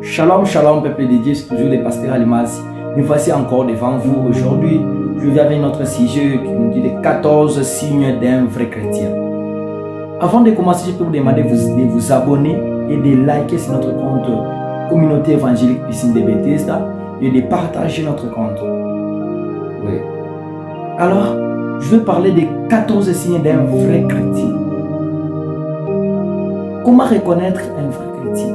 Shalom, shalom, peuple de Dieu, c'est toujours le pasteur Alimasi. Nous voici encore devant vous aujourd'hui. Je viens avec notre sujet qui nous dit les 14 signes d'un vrai chrétien. Avant de commencer, je peux vous demander de vous abonner et de liker sur notre compte Communauté Évangélique Piscine de Bethesda et de partager notre compte. Oui. Alors, je vais parler des 14 signes d'un vrai chrétien. Comment reconnaître un vrai chrétien?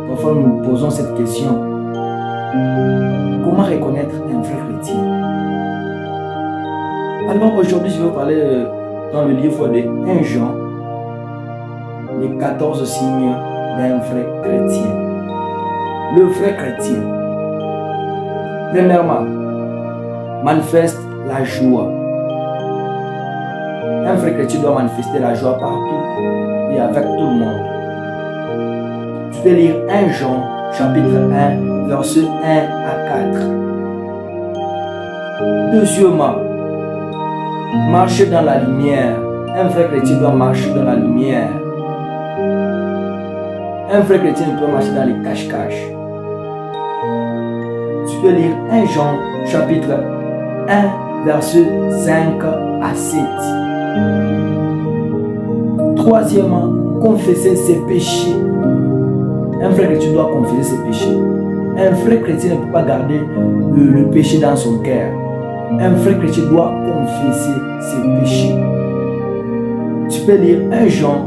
Parfois, nous nous posons cette question. Comment reconnaître un vrai chrétien? Alors, aujourd'hui, je vais vous parler dans le livre de 1 Jean, les 14 signes d'un vrai chrétien. Le vrai chrétien, premièrement, manifeste la joie. Un vrai chrétien doit manifester la joie partout et avec tout le monde. Tu peux lire 1 Jean, chapitre 1, versets 1 à 4. Deuxièmement, marcher dans la lumière. Un vrai chrétien doit marcher dans la lumière. Un vrai chrétien ne peut marcher dans les cache-cache. Tu peux lire 1 Jean, chapitre 1, versets 5 à 7. Troisièmement, confesser ses péchés. Un vrai chrétien doit confesser ses péchés. Un vrai chrétien ne peut pas garder le péché dans son cœur. Un vrai chrétien doit confesser ses péchés. Tu peux lire 1 Jean,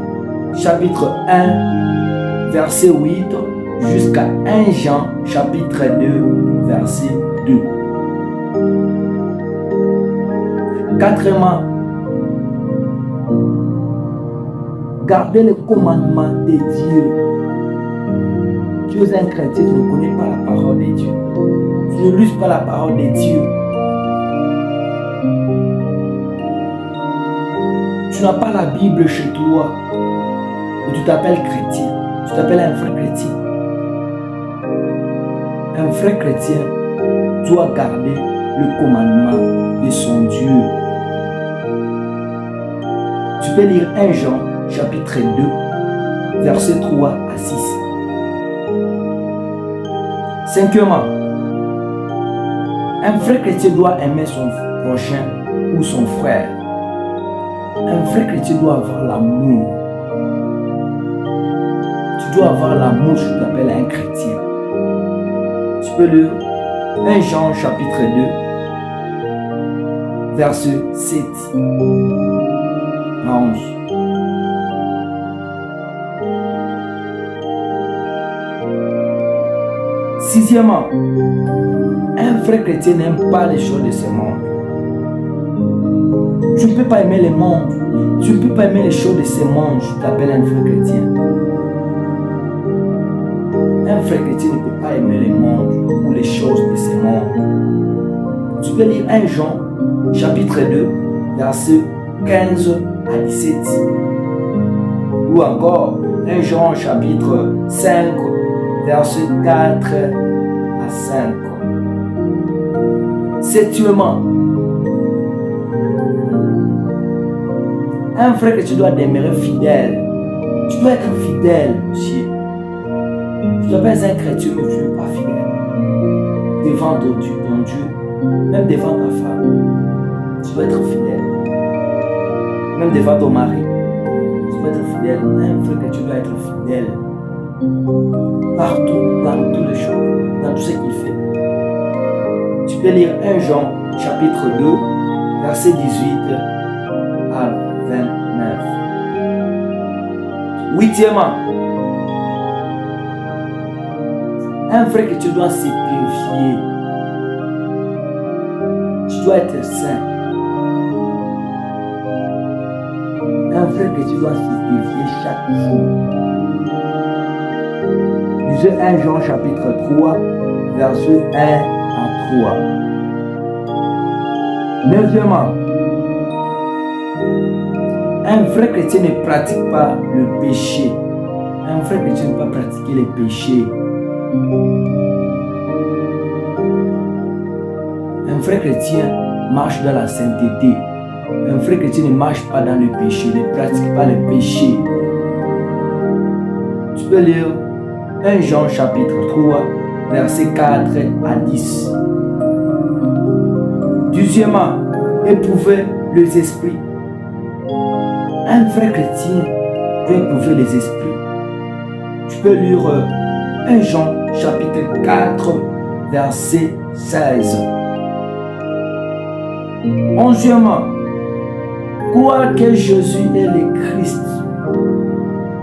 chapitre 1, verset 8, jusqu'à 1 Jean, chapitre 2, verset 2. Quatrièmement, garder les commandements de Dieu. Tu es un chrétien, tu ne connais pas la parole de Dieu. Tu ne lis pas la parole de Dieu. Tu n'as pas la Bible chez toi. Et tu t'appelles chrétien. Tu t'appelles un vrai chrétien. Un vrai chrétien doit garder le commandement de son Dieu. Tu peux lire 1 Jean, chapitre 2, versets 3 à 6. Cinquièmement, un vrai chrétien doit aimer son prochain ou son frère. Un vrai chrétien doit avoir l'amour. Tu dois avoir l'amour si tu t'appelles un chrétien. Tu peux lire 1 Jean chapitre 2, verset 7 à 11. Sixièmement, un vrai chrétien n'aime pas les choses de ce monde. Tu ne peux pas aimer le monde. Tu ne peux pas aimer les choses de ce monde. Je t'appelle un vrai chrétien. Un vrai chrétien ne peut pas aimer le monde ou les choses de ce monde. Tu peux lire 1 Jean, chapitre 2, versets 15 à 17. Ou encore 1 Jean, chapitre 5, versets 4 à 5. Septièmement, un frère que tu dois demeurer fidèle. Tu dois être fidèle, monsieur. Tu dois pas être un chrétien, mais tu n'es pas fidèle. Devant ton Dieu, même devant ta femme, tu dois être fidèle. Même devant ton mari, tu dois être fidèle. Un frère que tu dois être fidèle. Partout, dans toutes les choses, dans tout ce qu'il fait. Tu peux lire 1 Jean, chapitre 2, verset 18 à 29. Huitièmement, un vrai que tu dois se purifier. Tu dois être saint. Un vrai que tu dois se purifier chaque jour. Lisez 1 Jean chapitre 3, verset 1 à 3. Neuvièmement, un vrai chrétien ne pratique pas le péché. Un vrai chrétien ne peut pas pratiquer les péchés. Un vrai chrétien marche dans la sainteté. Un vrai chrétien ne marche pas dans le péché, ne pratique pas le péché. Tu peux lire 1 Jean chapitre 3, versets 4 à 10. Deuxièmement, éprouver les esprits. Un vrai chrétien peut éprouver les esprits. Tu peux lire 1 Jean chapitre 4, verset 16. Onzièmement, croire que Jésus est le Christ.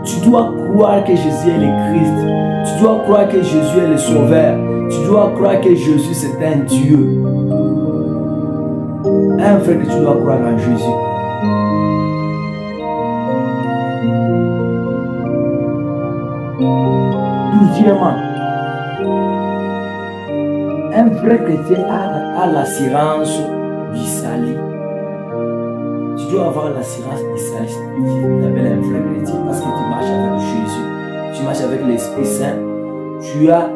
Tu dois croire que Jésus est le Christ. Tu dois croire que Jésus est le Sauveur. Tu dois croire que Jésus c'est un Dieu. Un frère que tu dois croire en Jésus. Douzièmement, un vrai chrétien a l'assurance du salut. Tu dois avoir l'assurance du salut si tu t'appelles un vrai chrétien parce que tu marches avec Jésus. Tu marches avec l'Esprit Saint. Tu as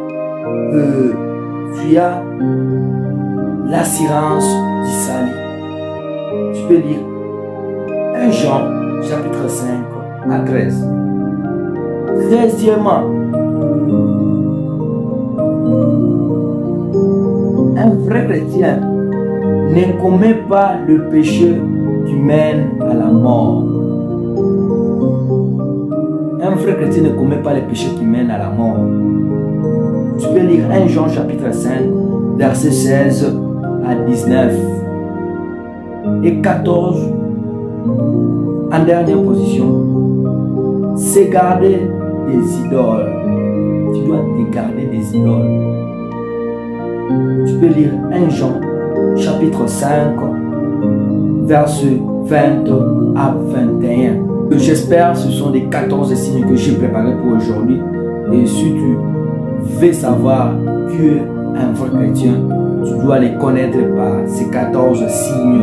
l'assurance du salut. Tu peux lire 1 Jean chapitre 5 à 13. Treizièmement, un vrai chrétien ne commet pas le péché qui mène à la mort. Un vrai chrétien ne commet pas les péchés qui mènent à la mort. Tu peux lire 1 Jean chapitre 5, verset 16 à 19 et 14. En dernière position, c'est garder des idoles. Tu dois te garder des idoles. Tu peux lire 1 Jean chapitre 5, verset 20 à 21. J'espère que ce sont les 14 signes que j'ai préparés pour aujourd'hui. Et si tu veux savoir que tu es un vrai chrétien, tu dois les connaître par ces 14 signes.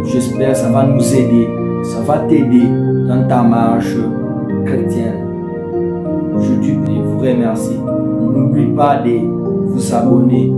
J'espère que ça va nous aider, ça va t'aider dans ta marche chrétienne. Je vous remercie. N'oublie pas de vous abonner.